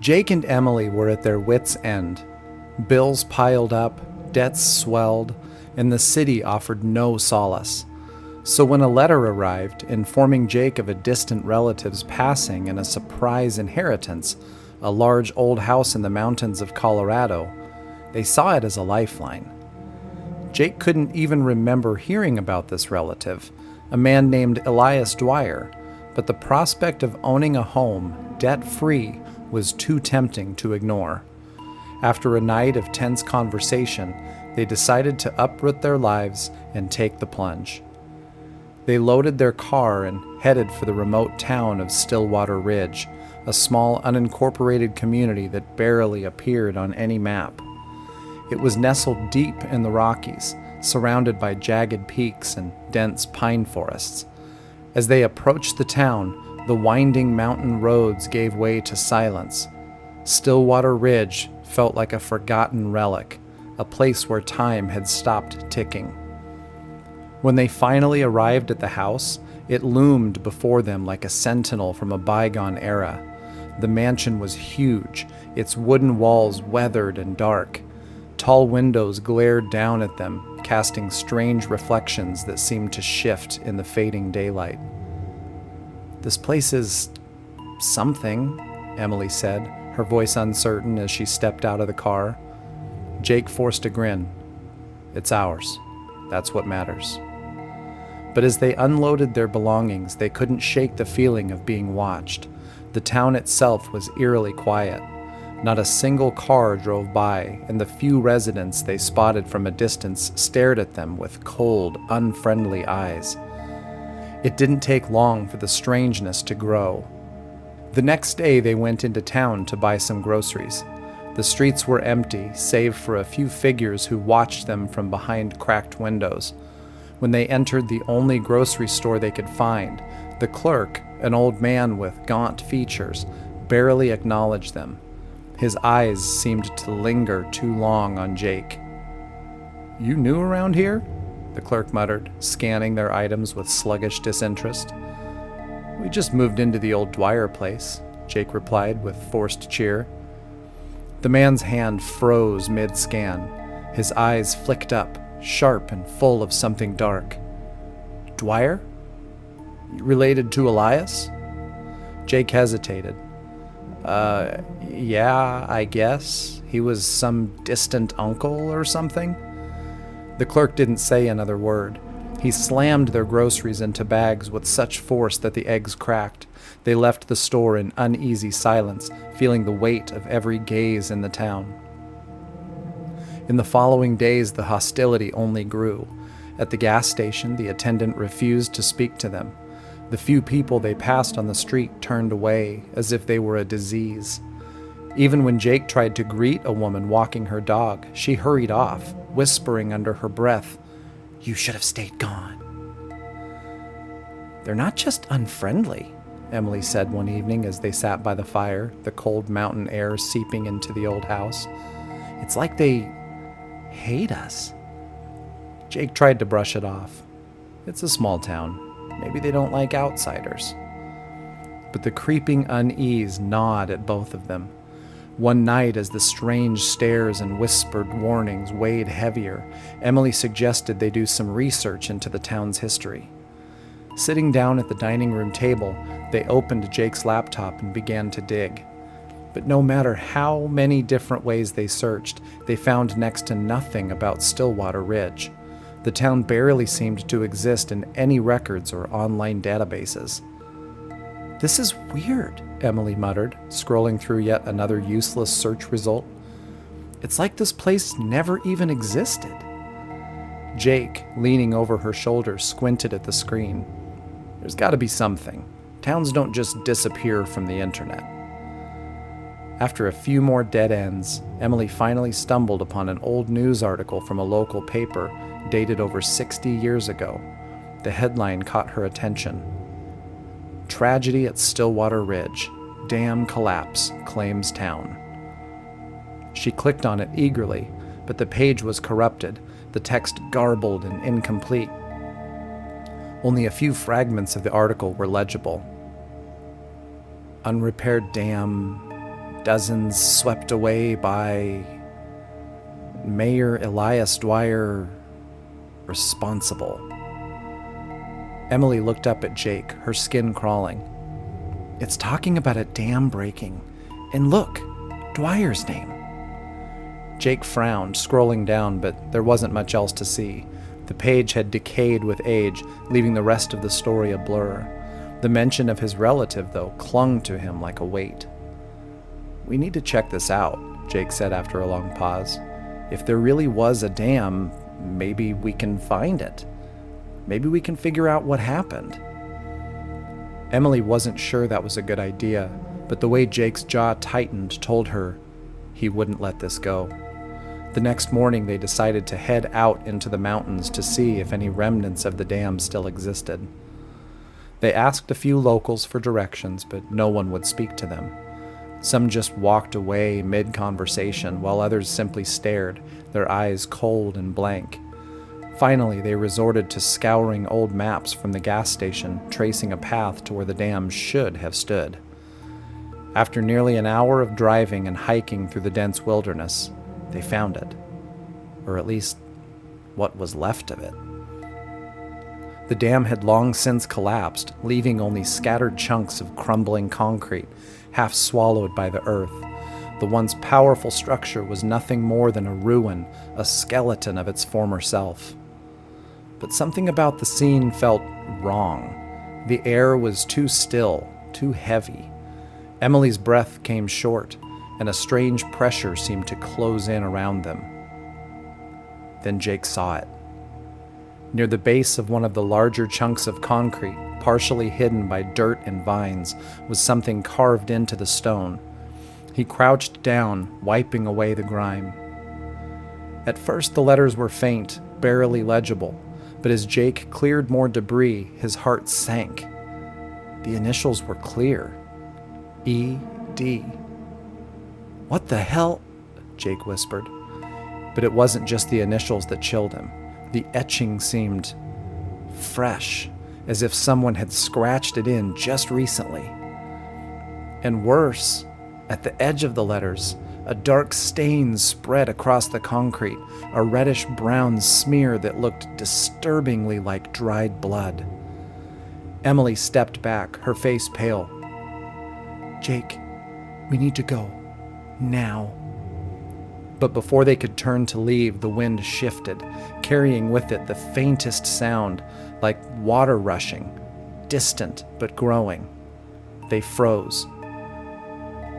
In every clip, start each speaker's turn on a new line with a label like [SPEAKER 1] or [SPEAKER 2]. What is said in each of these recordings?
[SPEAKER 1] Jake and Emily were at their wits' end. Bills piled up, debts swelled, and the city offered no solace. So when a letter arrived informing Jake of a distant relative's passing and a surprise inheritance, a large old house in the mountains of Colorado, they saw it as a lifeline. Jake couldn't even remember hearing about this relative, a man named Elias Dwyer, but the prospect of owning a home, debt-free, was too tempting to ignore. After a night of tense conversation, they decided to uproot their lives and take the plunge. They loaded their car and headed for the remote town of Stillwater Ridge, a small unincorporated community that barely appeared on any map. It was nestled deep in the Rockies, surrounded by jagged peaks and dense pine forests. As they approached the town, the winding mountain roads gave way to silence. Stillwater Ridge felt like a forgotten relic, a place where time had stopped ticking. When they finally arrived at the house, it loomed before them like a sentinel from a bygone era. The mansion was huge, its wooden walls weathered and dark. Tall windows glared down at them, casting strange reflections that seemed to shift in the fading daylight. "This place is something," Emily said, her voice uncertain as she stepped out of the car. Jake forced a grin. "It's ours. That's what matters." But as they unloaded their belongings, they couldn't shake the feeling of being watched. The town itself was eerily quiet. Not a single car drove by, and the few residents they spotted from a distance stared at them with cold, unfriendly eyes. It didn't take long for the strangeness to grow. The next day they went into town to buy some groceries. The streets were empty, save for a few figures who watched them from behind cracked windows. When they entered the only grocery store they could find, the clerk, an old man with gaunt features, barely acknowledged them. His eyes seemed to linger too long on Jake. "You new around here?" the clerk muttered, scanning their items with sluggish disinterest. "We just moved into the old Dwyer place," Jake replied with forced cheer. The man's hand froze mid-scan. His eyes flicked up, sharp and full of something dark. "Dwyer? Related to Elias?" Jake hesitated. Yeah, I guess. He was some distant uncle or something." The clerk didn't say another word. He slammed their groceries into bags with such force that the eggs cracked. They left the store in uneasy silence, feeling the weight of every gaze in the town. In the following days, the hostility only grew. At the gas station, the attendant refused to speak to them. The few people they passed on the street turned away, as if they were a disease. Even when Jake tried to greet a woman walking her dog, she hurried off, whispering under her breath, "You should have stayed gone." "They're not just unfriendly," Emily said one evening as they sat by the fire, the cold mountain air seeping into the old house. "It's like they hate us." Jake tried to brush it off. "It's a small town. Maybe they don't like outsiders." But the creeping unease gnawed at both of them. One night, as the strange stares and whispered warnings weighed heavier, Emily suggested they do some research into the town's history. Sitting down at the dining room table, they opened Jake's laptop and began to dig. But no matter how many different ways they searched, they found next to nothing about Stillwater Ridge. The town barely seemed to exist in any records or online databases. "This is weird," Emily muttered, scrolling through yet another useless search result. "It's like this place never even existed." Jake, leaning over her shoulder, squinted at the screen. "There's got to be something. Towns don't just disappear from the internet." After a few more dead ends, Emily finally stumbled upon an old news article from a local paper dated over 60 years ago. The headline caught her attention. "Tragedy at Stillwater Ridge. Dam collapse claims town." She clicked on it eagerly, but the page was corrupted, the text garbled and incomplete. Only a few fragments of the article were legible. "Unrepaired dam dozens swept away by Mayor Elias Dwyer responsible. Emily looked up at Jake, her skin crawling. It's talking about a dam breaking. And look, Dwyer's name. Jake frowned, scrolling down, but there wasn't much else to see. The page had decayed with age, leaving the rest of the story a blur. The mention of his relative, though, clung to him like a weight. We need to check this out, Jake said after a long pause. If there really was a dam, maybe we can find it. Maybe we can figure out what happened. Emily wasn't sure that was a good idea, but the way Jake's jaw tightened told her he wouldn't let this go. The next morning they decided to head out into the mountains to see if any remnants of the dam still existed. They asked a few locals for directions, but no one would speak to them. Some just walked away mid-conversation, while others simply stared, their eyes cold and blank. Finally, they resorted to scouring old maps from the gas station, tracing a path to where the dam should have stood. After nearly an hour of driving and hiking through the dense wilderness, they found it. Or at least, what was left of it. The dam had long since collapsed, leaving only scattered chunks of crumbling concrete, half swallowed by the earth. The once powerful structure was nothing more than a ruin, a skeleton of its former self. But something about the scene felt wrong. The air was too still, too heavy. Emily's breath came short, and a strange pressure seemed to close in around them. Then Jake saw it. Near the base of one of the larger chunks of concrete, partially hidden by dirt and vines, was something carved into the stone. He crouched down, wiping away the grime. At first the letters were faint, barely legible, but as Jake cleared more debris, his heart sank. The initials were clear. E.D. What the hell? Jake whispered. But it wasn't just the initials that chilled him. The etching seemed fresh, as if someone had scratched it in just recently. And worse, at the edge of the letters, a dark stain spread across the concrete, a reddish-brown smear that looked disturbingly like dried blood. Emily stepped back, her face pale. Jake, we need to go. Now. But before they could turn to leave, the wind shifted, carrying with it the faintest sound, like water rushing, distant but growing. They froze.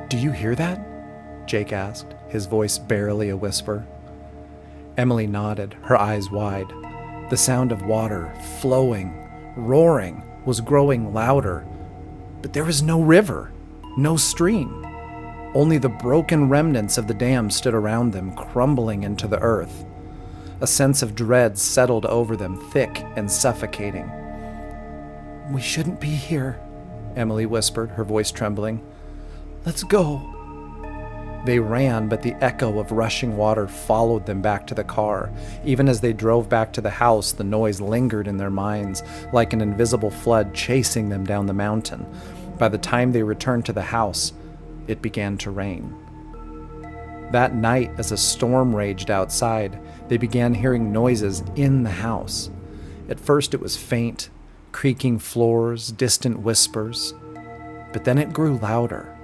[SPEAKER 1] Do you hear that? Jake asked, his voice barely a whisper. Emily nodded, her eyes wide. The sound of water, flowing, roaring, was growing louder. But there was no river, no stream. Only the broken remnants of the dam stood around them, crumbling into the earth. A sense of dread settled over them, thick and suffocating. We shouldn't be here, Emily whispered, her voice trembling. Let's go. They ran, but the echo of rushing water followed them back to the car. Even as they drove back to the house, the noise lingered in their minds, like an invisible flood chasing them down the mountain. By the time they returned to the house, it began to rain. That night, as a storm raged outside, they began hearing noises in the house. At first it was faint, creaking floors, distant whispers. But then it grew louder.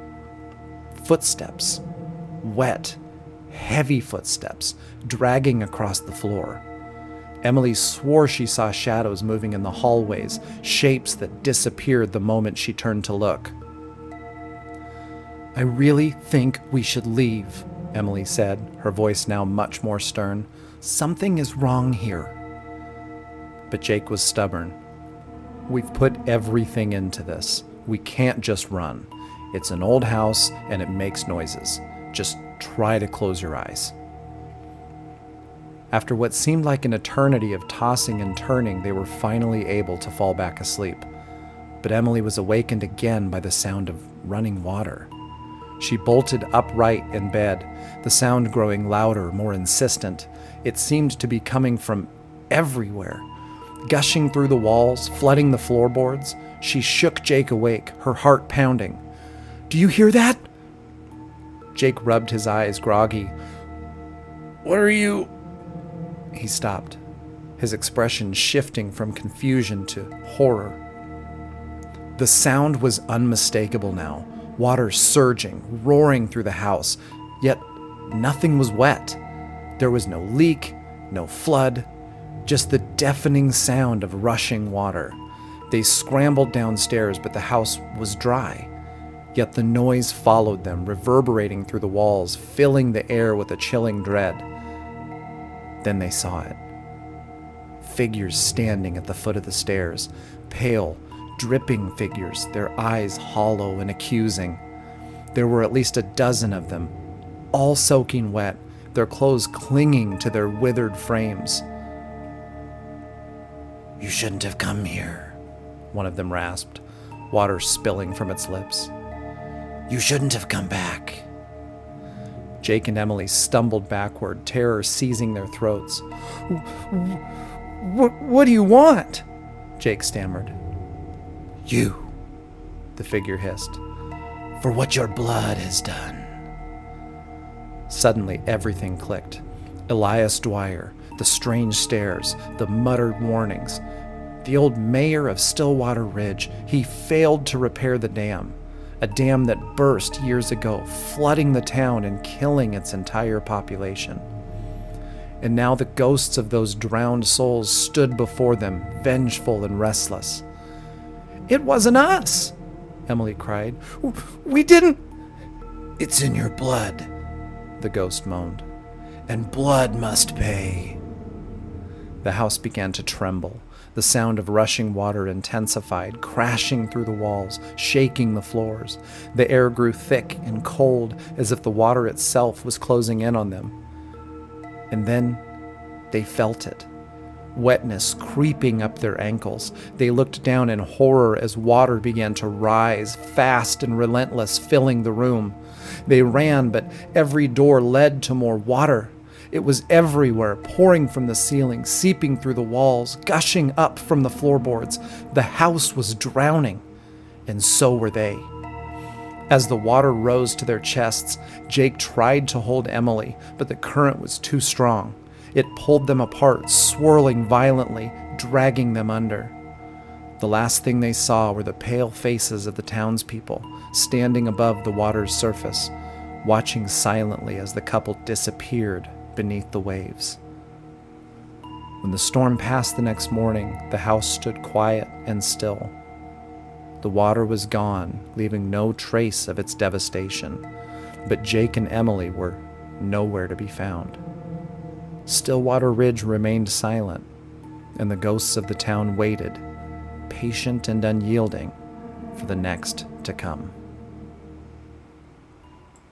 [SPEAKER 1] Footsteps. Wet, heavy footsteps, dragging across the floor. Emily swore she saw shadows moving in the hallways, shapes that disappeared the moment she turned to look. I really think we should leave, Emily said, her voice now much more stern. Something is wrong here. But Jake was stubborn. We've put everything into this. We can't just run. It's an old house and it makes noises. Just try to close your eyes. After what seemed like an eternity of tossing and turning, they were finally able to fall back asleep. But Emily was awakened again by the sound of running water. She bolted upright in bed, the sound growing louder, more insistent. It seemed to be coming from everywhere, gushing through the walls, flooding the floorboards. She shook Jake awake, her heart pounding. Do you hear that? Jake rubbed his eyes, groggy. "What are you—" He stopped, his expression shifting from confusion to horror. The sound was unmistakable now, water surging, roaring through the house, yet nothing was wet. There was no leak, no flood, just the deafening sound of rushing water. They scrambled downstairs, but the house was dry. Yet the noise followed them, reverberating through the walls, filling the air with a chilling dread. Then they saw it. Figures standing at the foot of the stairs, pale, dripping figures, their eyes hollow and accusing. There were at least a dozen of them, all soaking wet, their clothes clinging to their withered frames. "You shouldn't have come here," one of them rasped, water spilling from its lips. "You shouldn't have come back." Jake and Emily stumbled backward, terror seizing their throats. What do you want?" Jake stammered. "You," the figure hissed, "for what your blood has done." Suddenly, everything clicked. Elias Dwyer, the strange stares, the muttered warnings. The old mayor of Stillwater Ridge, he failed to repair the dam, a dam that burst years ago, flooding the town and killing its entire population. And now the ghosts of those drowned souls stood before them, vengeful and restless. "It wasn't us!" Emily cried. "We didn't—" "It's in your blood," the ghost moaned, "and blood must pay." The house began to tremble. The sound of rushing water intensified, crashing through the walls, shaking the floors. The air grew thick and cold, as if the water itself was closing in on them. And then they felt it. Wetness creeping up their ankles. They looked down in horror as water began to rise, fast and relentless, filling the room. They ran, but every door led to more water. It was everywhere, pouring from the ceiling, seeping through the walls, gushing up from the floorboards. The house was drowning, and so were they. As the water rose to their chests, Jake tried to hold Emily, but the current was too strong. It pulled them apart, swirling violently, dragging them under. The last thing they saw were the pale faces of the townspeople, standing above the water's surface, watching silently as the couple disappeared beneath the waves. When the storm passed the next morning, the house stood quiet and still. The water was gone, leaving no trace of its devastation, but Jake and Emily were nowhere to be found. Stillwater Ridge remained silent, and the ghosts of the town waited, patient and unyielding, for the next to come.